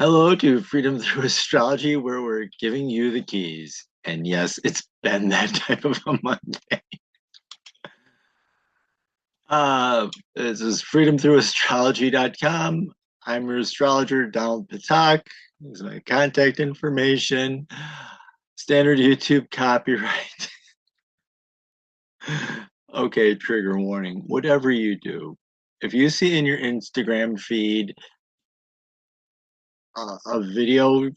Hello to Freedom Through Astrology, where we're giving you the keys. And yes, it's been that type of a Monday. This is freedomthroughastrology.com. I'm your astrologer, Donald Patak. This is my contact information. Standard YouTube copyright. Okay, trigger warning. Whatever you do, if you see in your Instagram feed a video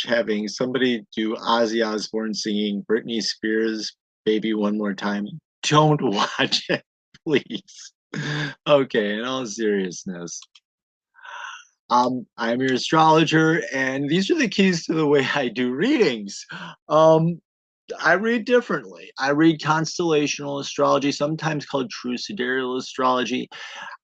having somebody do Ozzy Osbourne singing Britney Spears' Baby One More Time, don't watch it, please. Okay, in all seriousness. I'm your astrologer, and these are the keys to the way I do readings. I read differently. I read constellational astrology, sometimes called true sidereal astrology.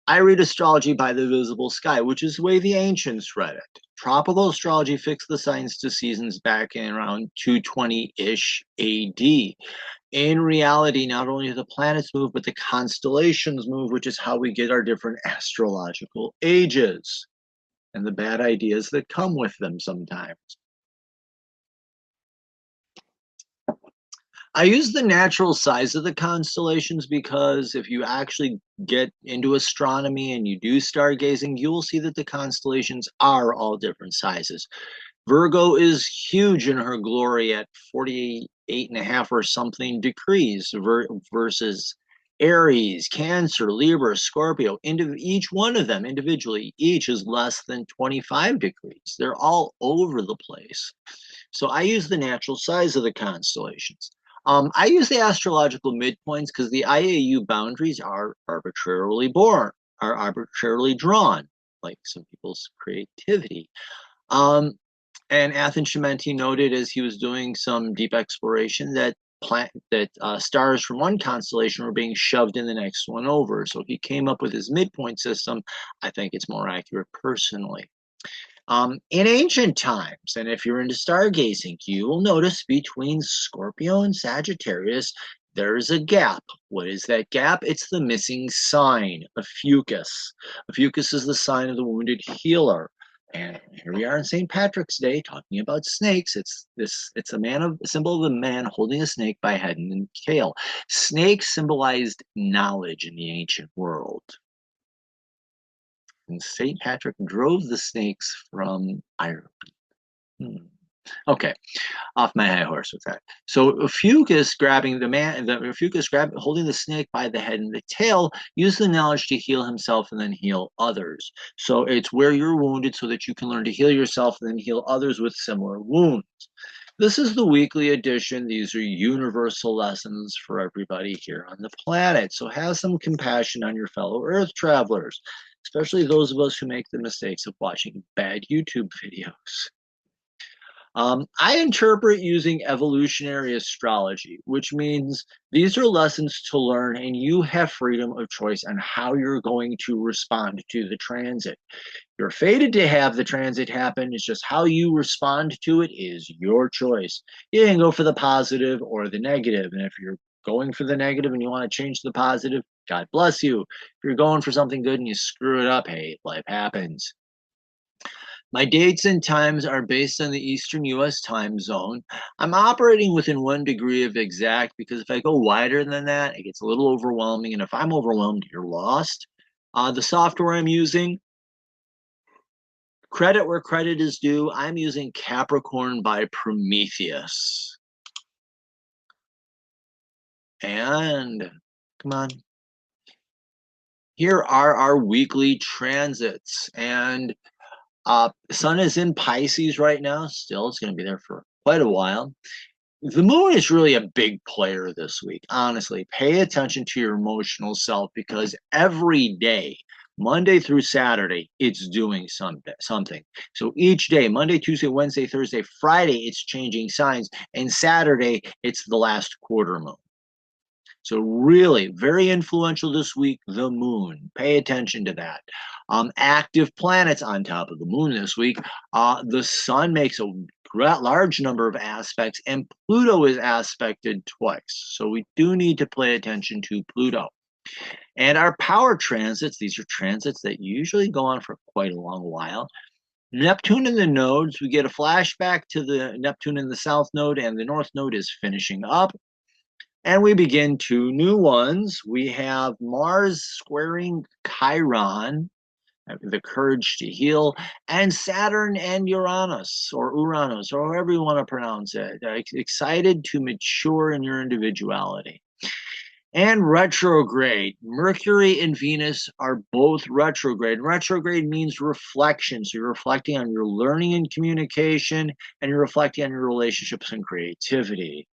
I read astrology by the visible sky, which is the way the ancients read it. Tropical astrology fixed the signs to seasons back in around 220-ish AD. In reality, not only do the planets move, but the constellations move, which is how we get our different astrological ages and the bad ideas that come with them sometimes. I use the natural size of the constellations because if you actually get into astronomy and you do stargazing, you will see that the constellations are all different sizes. Virgo is huge in her glory at 48 and a half or something degrees versus Aries, Cancer, Libra, Scorpio. Each one of them individually, each is less than 25 degrees. They're all over the place. So I use the natural size of the constellations. I use the astrological midpoints because the IAU boundaries are arbitrarily drawn, like some people's creativity. And Athens Shementi noted as he was doing some deep exploration that stars from one constellation were being shoved in the next one over. So he came up with his midpoint system. I think it's more accurate personally. In ancient times, and if you're into stargazing, you will notice between Scorpio and Sagittarius, there's a gap. What is that gap? It's the missing sign, Ophiuchus. Ophiuchus is the sign of the wounded healer. And here we are on St. Patrick's Day talking about snakes. It's a symbol of a man holding a snake by head and tail. Snakes symbolized knowledge in the ancient world. And St. Patrick drove the snakes from Ireland. Okay, off my high horse with that. So Ophiuchus holding the snake by the head and the tail, used the knowledge to heal himself and then heal others. So it's where you're wounded so that you can learn to heal yourself and then heal others with similar wounds. This is the weekly edition. These are universal lessons for everybody here on the planet. So have some compassion on your fellow Earth travelers, especially those of us who make the mistakes of watching bad YouTube videos. I interpret using evolutionary astrology, which means these are lessons to learn and you have freedom of choice on how you're going to respond to the transit. You're fated to have the transit happen. It's just how you respond to it is your choice. You can go for the positive or the negative. And if you're going for the negative and you want to change the positive, God bless you. If you're going for something good and you screw it up, hey, life happens. My dates and times are based on the Eastern US time zone. I'm operating within 1 degree of exact because if I go wider than that, it gets a little overwhelming. And if I'm overwhelmed, you're lost. The software I'm using, credit where credit is due, I'm using Capricorn by Prometheus. And come on. Here are our weekly transits. And Sun is in Pisces right now. Still, it's going to be there for quite a while. The moon is really a big player this week. Honestly, pay attention to your emotional self because every day, Monday through Saturday, it's doing something. So each day, Monday, Tuesday, Wednesday, Thursday, Friday, it's changing signs. And Saturday, it's the last quarter moon. So really very influential this week, the moon. Pay attention to that. Active planets on top of the moon this week. The sun makes a large number of aspects, and Pluto is aspected twice. So we do need to pay attention to Pluto. And our power transits, these are transits that usually go on for quite a long while. Neptune in the nodes, we get a flashback to the Neptune in the south node, and the north node is finishing up. And we begin two new ones. We have Mars squaring Chiron, the courage to heal, and Saturn and Uranus, or however you want to pronounce it. Excited to mature in your individuality. And retrograde. Mercury and Venus are both retrograde. Retrograde means reflection. So you're reflecting on your learning and communication, and you're reflecting on your relationships and creativity.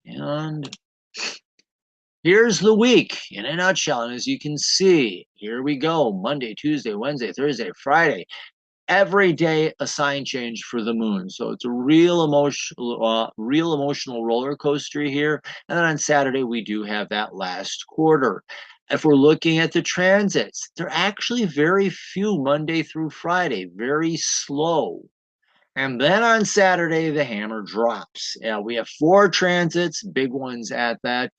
And here's the week in a nutshell. And as you can see, here we go. Monday, Tuesday, Wednesday, Thursday, Friday. Every day a sign change for the moon. So it's a real emotional roller coaster here. And then on Saturday, we do have that last quarter. If we're looking at the transits, they're actually very few Monday through Friday, very slow. And then on Saturday, the hammer drops. We have 4 transits, big ones at that.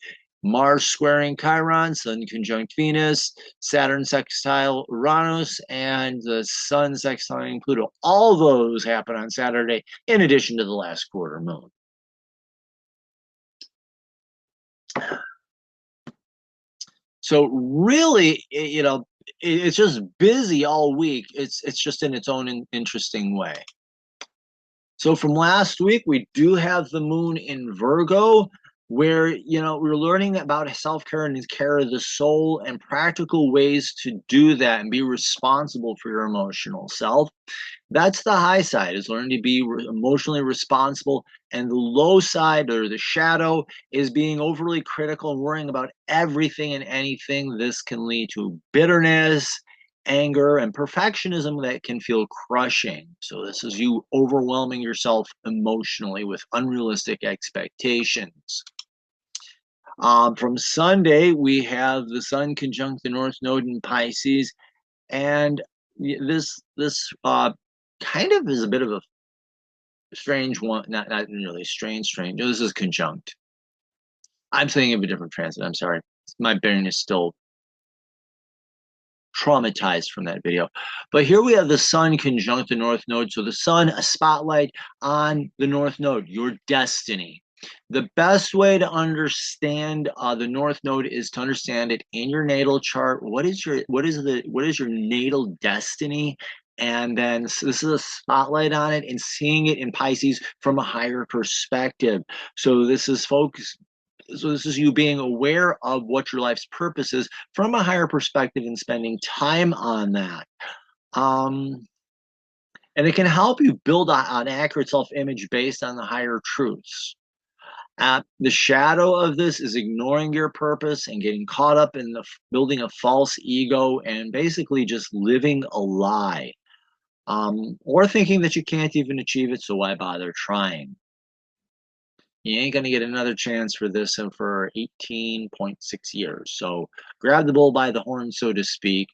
Mars squaring Chiron, Sun conjunct Venus, Saturn sextile Uranus, and the Sun sextiling Pluto. All those happen on Saturday, in addition to the last quarter moon. So really, it's just busy all week. It's just in its own interesting way. So from last week, we do have the moon in Virgo, where we're learning about self-care and care of the soul and practical ways to do that and be responsible for your emotional self. That's the high side, is learning to be emotionally responsible. And the low side, or the shadow, is being overly critical and worrying about everything and anything. This can lead to bitterness, anger, and perfectionism that can feel crushing. So this is you overwhelming yourself emotionally with unrealistic expectations. From Sunday, we have the Sun conjunct the North Node in Pisces, and this kind of is a bit of a strange one. Not really strange. This is conjunct. I'm thinking of a different transit. I'm sorry. My brain is still traumatized from that video. But here we have the Sun conjunct the North Node. So the Sun, a spotlight on the North Node, your destiny. The best way to understand the North Node is to understand it in your natal chart. What is your natal destiny? And then so this is a spotlight on it, and seeing it in Pisces from a higher perspective. So this is you being aware of what your life's purpose is from a higher perspective and spending time on that. And it can help you build an accurate self-image based on the higher truths. The shadow of this is ignoring your purpose and getting caught up in the building a false ego and basically just living a lie, or thinking that you can't even achieve it, so why bother trying? You ain't going to get another chance for this for 18.6 years. So grab the bull by the horn, so to speak,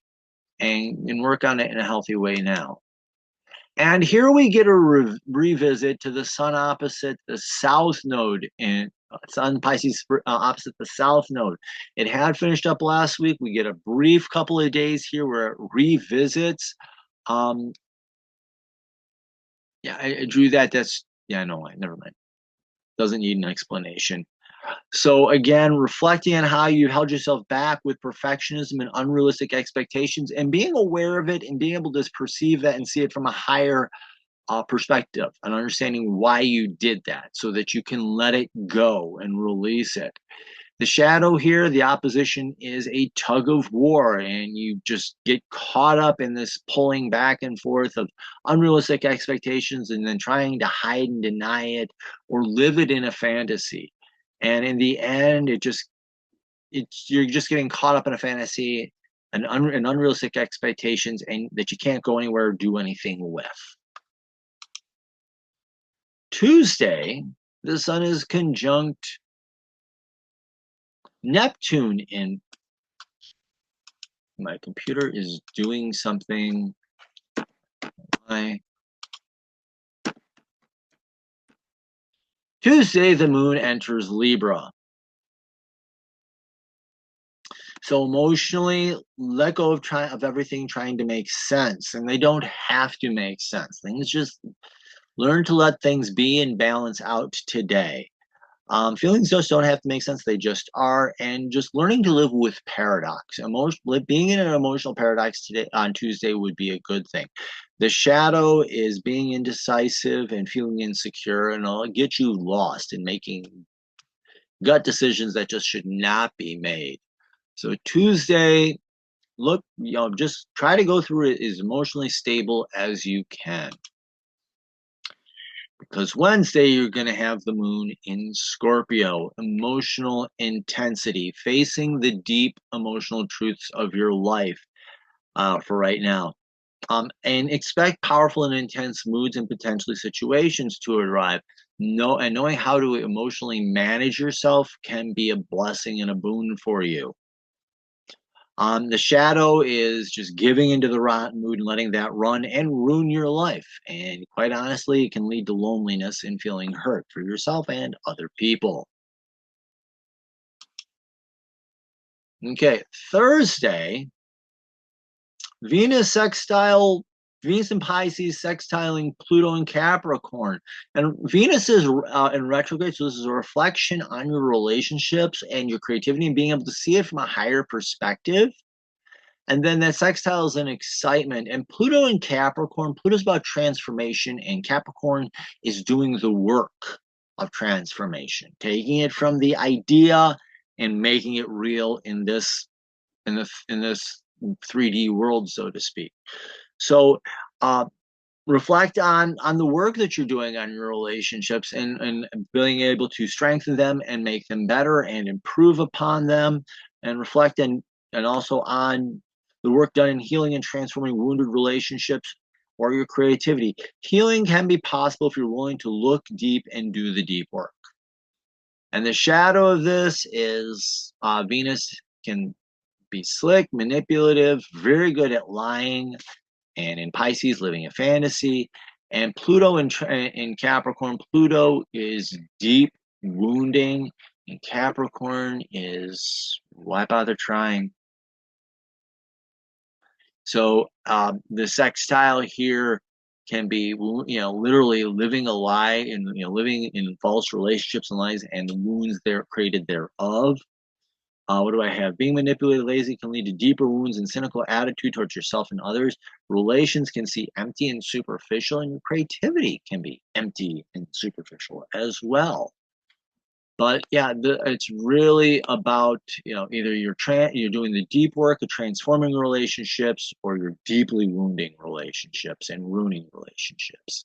and work on it in a healthy way now. And here we get a revisit to the Sun opposite the South Node in Sun Pisces opposite the South Node. It had finished up last week. We get a brief couple of days here where it revisits. Yeah, I drew that. No, never mind. Doesn't need an explanation. So again, reflecting on how you held yourself back with perfectionism and unrealistic expectations, and being aware of it and being able to perceive that and see it from a higher perspective, and understanding why you did that so that you can let it go and release it. The shadow here, the opposition, is a tug of war, and you just get caught up in this pulling back and forth of unrealistic expectations and then trying to hide and deny it or live it in a fantasy. And in the end, you're just getting caught up in a fantasy and unrealistic expectations, and that you can't go anywhere or do anything with. Tuesday, the Sun is conjunct Neptune in. My computer is doing something. Tuesday, the moon enters Libra. So emotionally, let go of everything trying to make sense, and they don't have to make sense. Things just learn to let things be and balance out today. Feelings just don't have to make sense; they just are, and just learning to live with paradox. Being in an emotional paradox today on Tuesday would be a good thing. The shadow is being indecisive and feeling insecure, and it'll get you lost in making gut decisions that just should not be made. So Tuesday, look, just try to go through it as emotionally stable as you can. Because Wednesday, you're going to have the moon in Scorpio, emotional intensity, facing the deep emotional truths of your life for right now. And expect powerful and intense moods and potentially situations to arrive. And knowing how to emotionally manage yourself can be a blessing and a boon for you. The shadow is just giving into the rotten mood and letting that run and ruin your life. And quite honestly, it can lead to loneliness and feeling hurt for yourself and other people. Okay, Thursday, Venus sextile, Venus in Pisces sextiling Pluto in Capricorn. And Venus is in retrograde, so this is a reflection on your relationships and your creativity and being able to see it from a higher perspective. And then that sextile is an excitement. And Pluto in Capricorn, Pluto's about transformation, and Capricorn is doing the work of transformation, taking it from the idea and making it real in this 3D world, so to speak. So reflect on the work that you're doing on your relationships and being able to strengthen them and make them better and improve upon them, and reflect and also on the work done in healing and transforming wounded relationships or your creativity. Healing can be possible if you're willing to look deep and do the deep work. And the shadow of this is Venus can be slick, manipulative, very good at lying, and in Pisces, living a fantasy. And Pluto in Capricorn, Pluto is deep wounding, and Capricorn is why bother trying? So the sextile here can be, literally living a lie and living in false relationships and lies and the wounds they're created thereof. What do I have? Being manipulated, lazy can lead to deeper wounds and cynical attitude towards yourself and others. Relations can seem empty and superficial, and your creativity can be empty and superficial as well. But yeah, it's really about either you're doing the deep work of transforming relationships, or you're deeply wounding relationships and ruining relationships.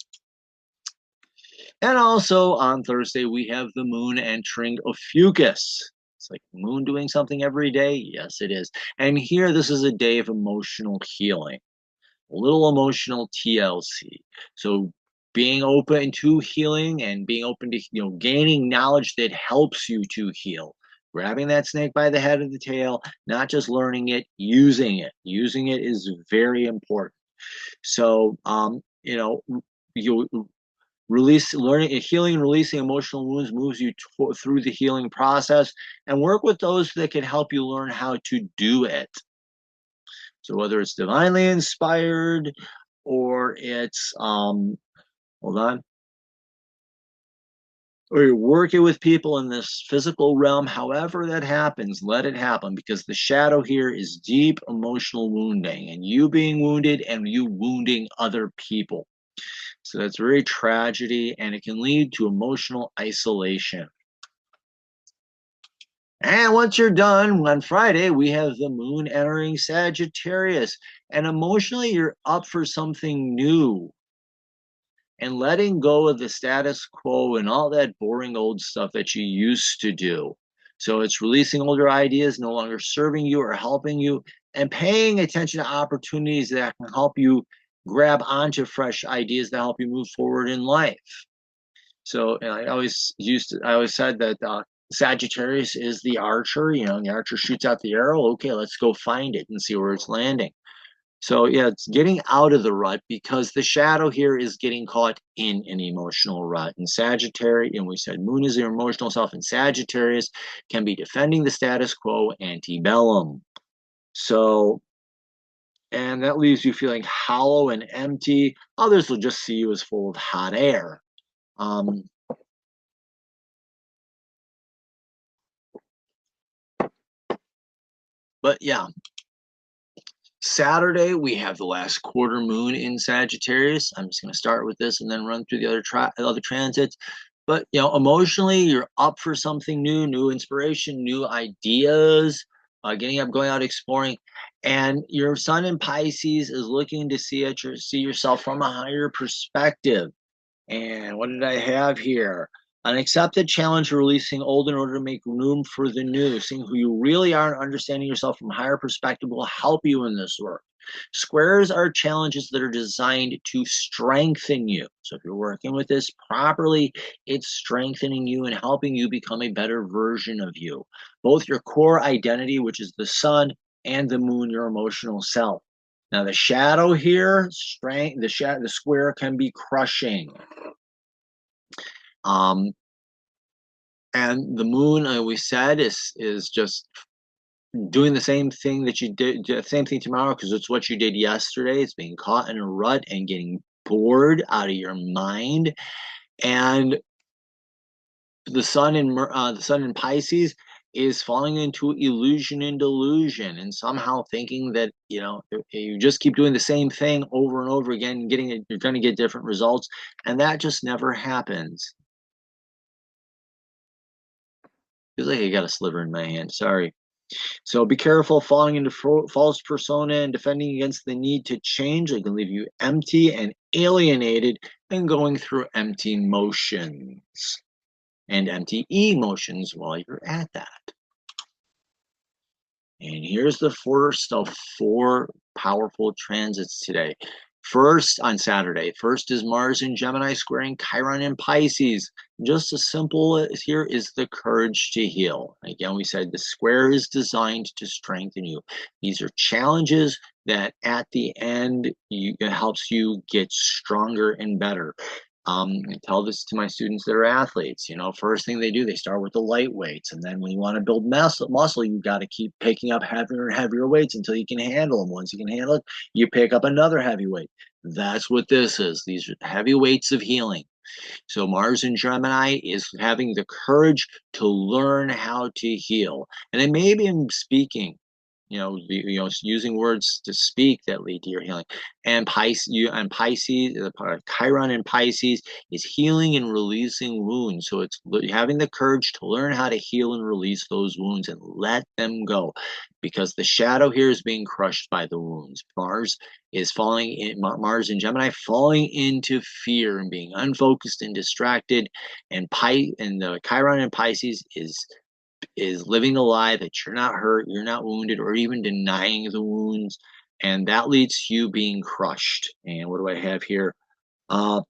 And also on Thursday we have the moon entering Ophiuchus. It's like the moon doing something every day. Yes, it is. And here, this is a day of emotional healing, a little emotional TLC. So being open to healing and being open to gaining knowledge that helps you to heal, grabbing that snake by the head of the tail, not just learning it, using it. Using it is very important. So you learning, healing and releasing emotional wounds moves you through the healing process, and work with those that can help you learn how to do it. So whether it's divinely inspired or it's hold on, or you're working with people in this physical realm, however that happens, let it happen, because the shadow here is deep emotional wounding, and you being wounded and you wounding other people. So that's very tragedy, and it can lead to emotional isolation. And once you're done, on Friday, we have the moon entering Sagittarius. And emotionally, you're up for something new and letting go of the status quo and all that boring old stuff that you used to do. So it's releasing older ideas no longer serving you or helping you, and paying attention to opportunities that can help you grab onto fresh ideas that help you move forward in life. So I always said that Sagittarius is the archer. The archer shoots out the arrow. Okay, let's go find it and see where it's landing. So yeah, it's getting out of the rut because the shadow here is getting caught in an emotional rut. And Sagittarius, and we said Moon is your emotional self, and Sagittarius can be defending the status quo antebellum. So, and that leaves you feeling hollow and empty. Others will just see you as full of hot air. Um, but yeah, Saturday, we have the last quarter moon in Sagittarius. I'm just going to start with this and then run through the other transits. But emotionally, you're up for something new, new inspiration, new ideas, getting up, going out, exploring. And your Sun in Pisces is looking to see yourself from a higher perspective. And what did I have here? An accepted challenge for releasing old in order to make room for the new. Seeing who you really are and understanding yourself from a higher perspective will help you in this work. Squares are challenges that are designed to strengthen you. So if you're working with this properly, it's strengthening you and helping you become a better version of you. Both your core identity, which is the sun, and the moon, your emotional self. Now the shadow here, the square can be crushing. Um, and the moon, we said, is just doing the same thing that you did, the same thing tomorrow, because it's what you did yesterday. It's being caught in a rut and getting bored out of your mind. And the sun in Pisces is falling into illusion and delusion, and somehow thinking that if you just keep doing the same thing over and over again, you're going to get different results, and that just never happens. Feels like I got a sliver in my hand. Sorry. So be careful falling into false persona and defending against the need to change. It can leave you empty and alienated and going through empty motions and empty emotions while you're at that. And here's the first of 4 powerful transits today. First, on Saturday, first is Mars in Gemini squaring Chiron in Pisces. Just as simple as here is the courage to heal. Again, we said the square is designed to strengthen you. These are challenges that at the end, it helps you get stronger and better. I tell this to my students that are athletes. First thing they do, they start with the light weights, and then when you want to build muscle, you got to keep picking up heavier and heavier weights until you can handle them. Once you can handle it, you pick up another heavy weight. That's what this is. These are heavy weights of healing. So Mars in Gemini is having the courage to learn how to heal, and it may be in speaking. Using words to speak that lead to your healing. And Pisces, Chiron in Pisces is healing and releasing wounds. So it's having the courage to learn how to heal and release those wounds and let them go, because the shadow here is being crushed by the wounds. Mars in Gemini, falling into fear and being unfocused and distracted, and the Chiron in Pisces is living the lie that you're not hurt, you're not wounded, or even denying the wounds, and that leads to you being crushed. And what do I have here? And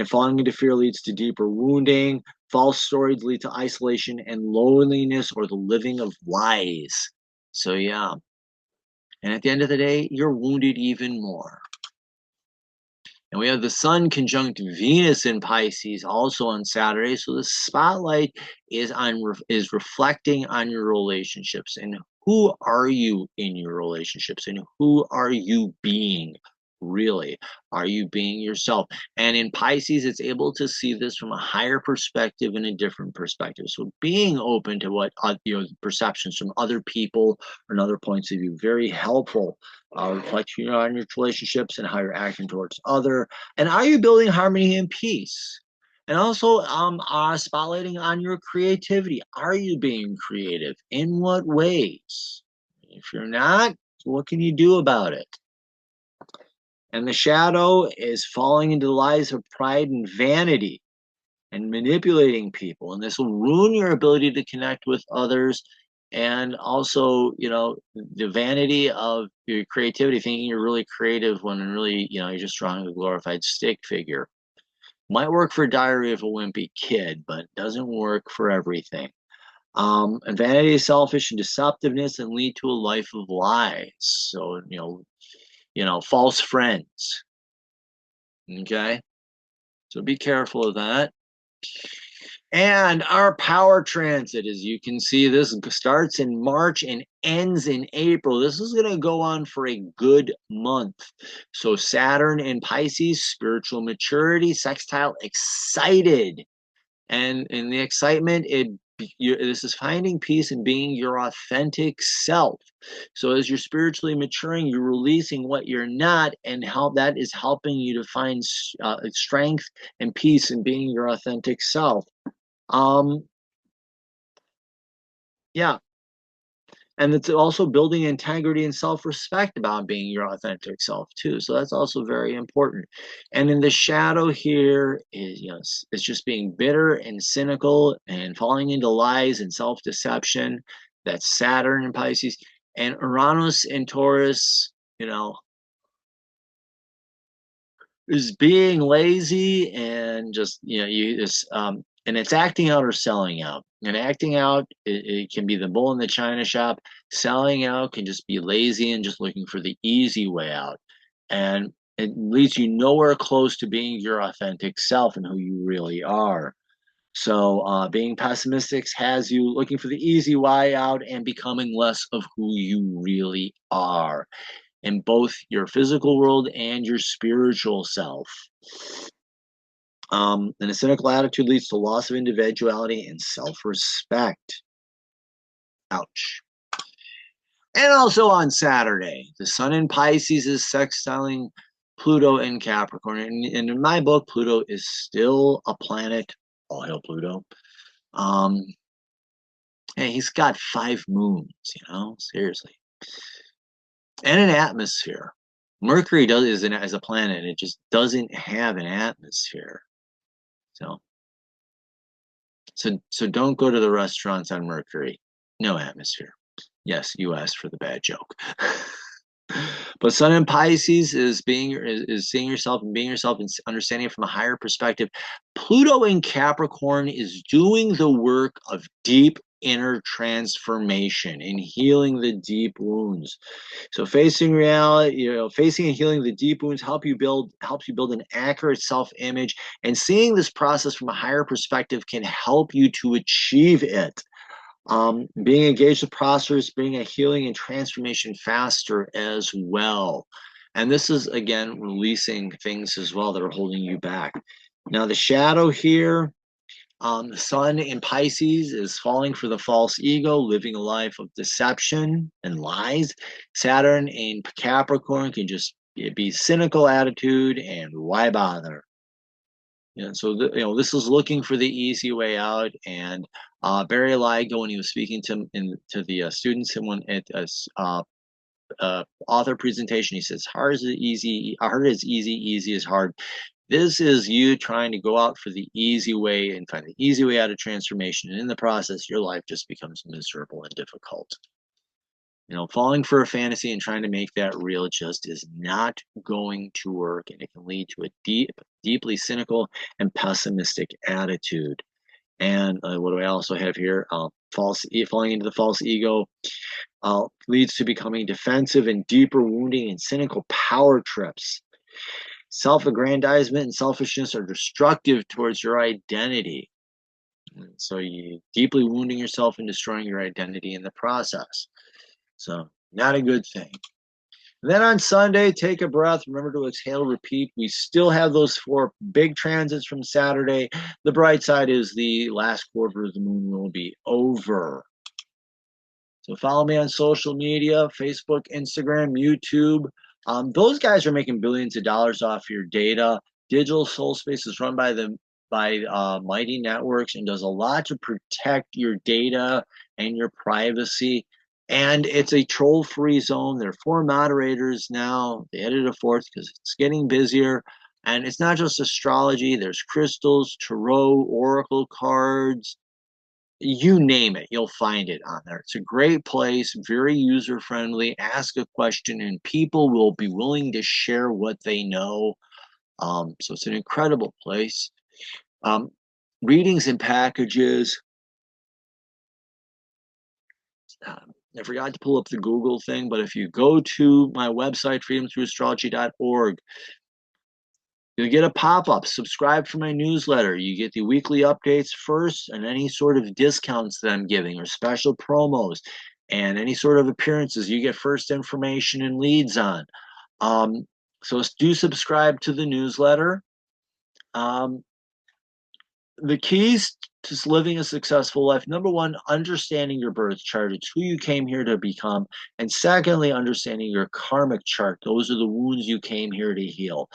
falling into fear leads to deeper wounding. False stories lead to isolation and loneliness, or the living of lies. So yeah, and at the end of the day, you're wounded even more. And we have the Sun conjunct Venus in Pisces also on Saturday. So the spotlight is reflecting on your relationships, and who are you in your relationships, and who are you being really? Are you being yourself? And in Pisces, it's able to see this from a higher perspective and a different perspective. So being open to what perceptions from other people and other points of view, very helpful. Reflecting on your relationships and how you're acting towards other, and are you building harmony and peace? And also spotlighting on your creativity. Are you being creative? In what ways? If you're not, what can you do about it? And the shadow is falling into the lies of pride and vanity and manipulating people. And this will ruin your ability to connect with others. And also, the vanity of your creativity, thinking you're really creative when really, you're just drawing a glorified stick figure. Might work for Diary of a Wimpy Kid, but doesn't work for everything. And vanity is selfish and deceptiveness and lead to a life of lies. So, false friends. Okay, so be careful of that. And our power transit, as you can see, this starts in March and ends in April. This is going to go on for a good month. So Saturn in Pisces, spiritual maturity, sextile, excited. And in the excitement, this is finding peace and being your authentic self. So as you're spiritually maturing, you're releasing what you're not, and how that is helping you to find strength and peace in being your authentic self. Yeah. And it's also building integrity and self-respect about being your authentic self too. So that's also very important. And in the shadow here is, it's just being bitter and cynical and falling into lies and self-deception. That's Saturn in Pisces. And Uranus in Taurus, is being lazy and just you just and it's acting out or selling out. And acting out, it can be the bull in the china shop. Selling out can just be lazy and just looking for the easy way out, and it leads you nowhere close to being your authentic self and who you really are. So being pessimistic has you looking for the easy way out and becoming less of who you really are in both your physical world and your spiritual self. And a cynical attitude leads to loss of individuality and self-respect. Ouch. And also on Saturday, the sun in Pisces is sextiling Pluto in Capricorn. And in my book, Pluto is still a planet. All hail Pluto. Hey, he's got 5 moons, seriously. And an atmosphere. Mercury is as a planet, it just doesn't have an atmosphere. So don't go to the restaurants on Mercury. No atmosphere. Yes, you asked for the bad joke. But Sun in Pisces is seeing yourself and being yourself and understanding it from a higher perspective. Pluto in Capricorn is doing the work of deep inner transformation and healing the deep wounds. So facing reality, facing and healing the deep wounds helps you build an accurate self-image, and seeing this process from a higher perspective can help you to achieve it. Being engaged with process, bringing a healing and transformation faster as well. And this is, again, releasing things as well that are holding you back. Now, the shadow here, the sun in Pisces is falling for the false ego, living a life of deception and lies. Saturn in Capricorn can just be cynical attitude, and why bother? So this is looking for the easy way out. And Barry Ligo, when he was speaking to the students in one at author presentation, he says, hard is easy, easy is hard. This is you trying to go out for the easy way and find the easy way out of transformation. And in the process, your life just becomes miserable and difficult. Falling for a fantasy and trying to make that real just is not going to work. And it can lead to a deeply cynical and pessimistic attitude. And what do I also have here? Falling into the false ego leads to becoming defensive and deeper wounding and cynical power trips. Self-aggrandizement and selfishness are destructive towards your identity. And so you deeply wounding yourself and destroying your identity in the process. So not a good thing. Then on Sunday, take a breath. Remember to exhale, repeat. We still have those 4 big transits from Saturday. The bright side is the last quarter of the moon will be over. So follow me on social media, Facebook, Instagram, YouTube. Those guys are making billions of dollars off your data. Digital Soul Space is run by Mighty Networks and does a lot to protect your data and your privacy. And it's a troll-free zone. There are 4 moderators now. They added a 4th because it's getting busier. And it's not just astrology. There's crystals, tarot, oracle cards. You name it, you'll find it on there. It's a great place, very user-friendly. Ask a question, and people will be willing to share what they know. So it's an incredible place. Readings and packages. I forgot to pull up the Google thing, but if you go to my website, freedomthroughastrology.org, you'll get a pop-up. Subscribe for my newsletter. You get the weekly updates first and any sort of discounts that I'm giving or special promos and any sort of appearances. You get first information and leads on. So do subscribe to the newsletter. The keys to living a successful life: number one, understanding your birth chart. It's who you came here to become. And secondly, understanding your karmic chart. Those are the wounds you came here to heal.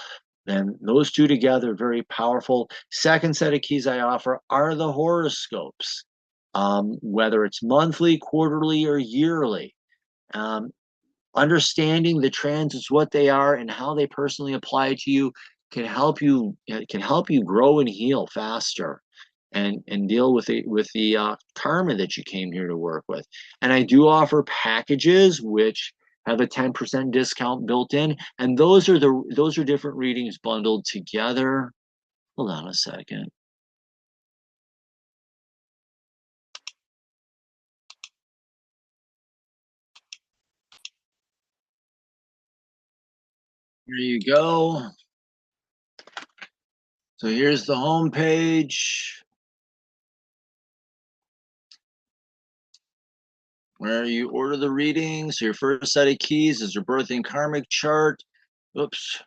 And those two together, very powerful. Second set of keys I offer are the horoscopes, whether it's monthly, quarterly, or yearly. Understanding the transits, what they are, and how they personally apply to you can help you grow and heal faster, and deal with the karma that you came here to work with. And I do offer packages which have a 10% discount built in, and those are different readings bundled together. Hold on a second. Here you go. So here's the home page where you order the readings. So your first set of keys is your birth and karmic chart. Oops.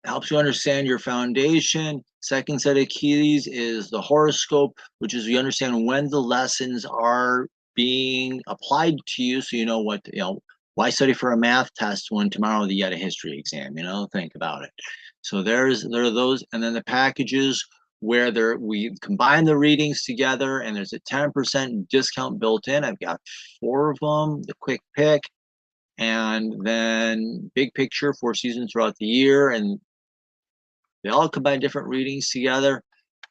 Helps you understand your foundation. Second set of keys is the horoscope, which is you understand when the lessons are being applied to you, so you know what, why study for a math test when tomorrow you get a history exam, think about it. So there are those, and then the packages where we combine the readings together, and there's a 10% discount built in. I've got 4 of them, the quick pick, and then big picture, 4 seasons throughout the year, and they all combine different readings together.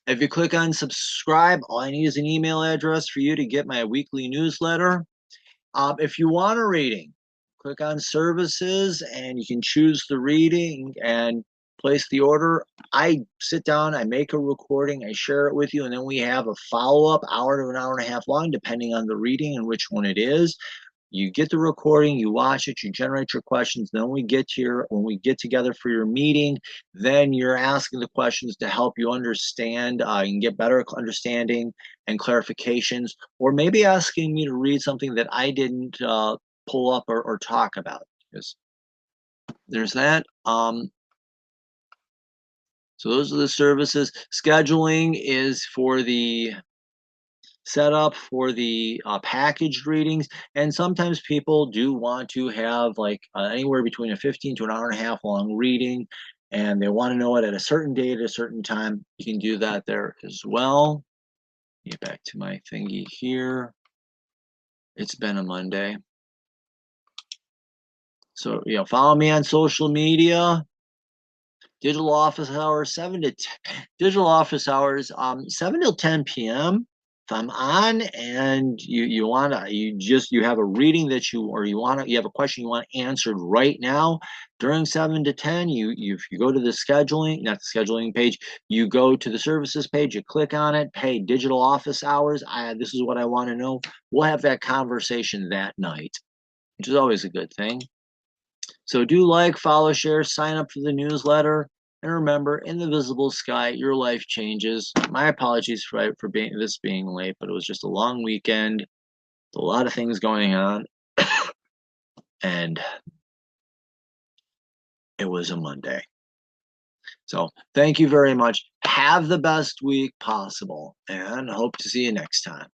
If you click on subscribe, all I need is an email address for you to get my weekly newsletter. If you want a reading, click on services and you can choose the reading and place the order. I sit down, I make a recording, I share it with you, and then we have a follow-up hour to an hour and a half long, depending on the reading and which one it is. You get the recording, you watch it, you generate your questions. Then when we get together for your meeting, then you're asking the questions to help you understand and get better understanding and clarifications, or maybe asking me to read something that I didn't pull up or talk about. Because there's that. So those are the services. Scheduling is for the set up for the packaged readings, and sometimes people do want to have like anywhere between a 15 to an hour and a half long reading, and they want to know it at a certain date at a certain time. You can do that there as well. Get back to my thingy here. It's been a Monday, so follow me on social media. Digital office hours 7 to 10, digital office hours 7 till 10 p.m. If I'm on and you have a reading that you have a question you want answered right now during 7 to 10, if you go to the scheduling, not the scheduling page, you go to the services page, you click on it, hey, digital office hours, this is what I want to know. We'll have that conversation that night, which is always a good thing. So do like, follow, share, sign up for the newsletter. And remember, in the visible sky, your life changes. My apologies for being late, but it was just a long weekend, a lot of things going on, and it was a Monday. So thank you very much. Have the best week possible, and hope to see you next time.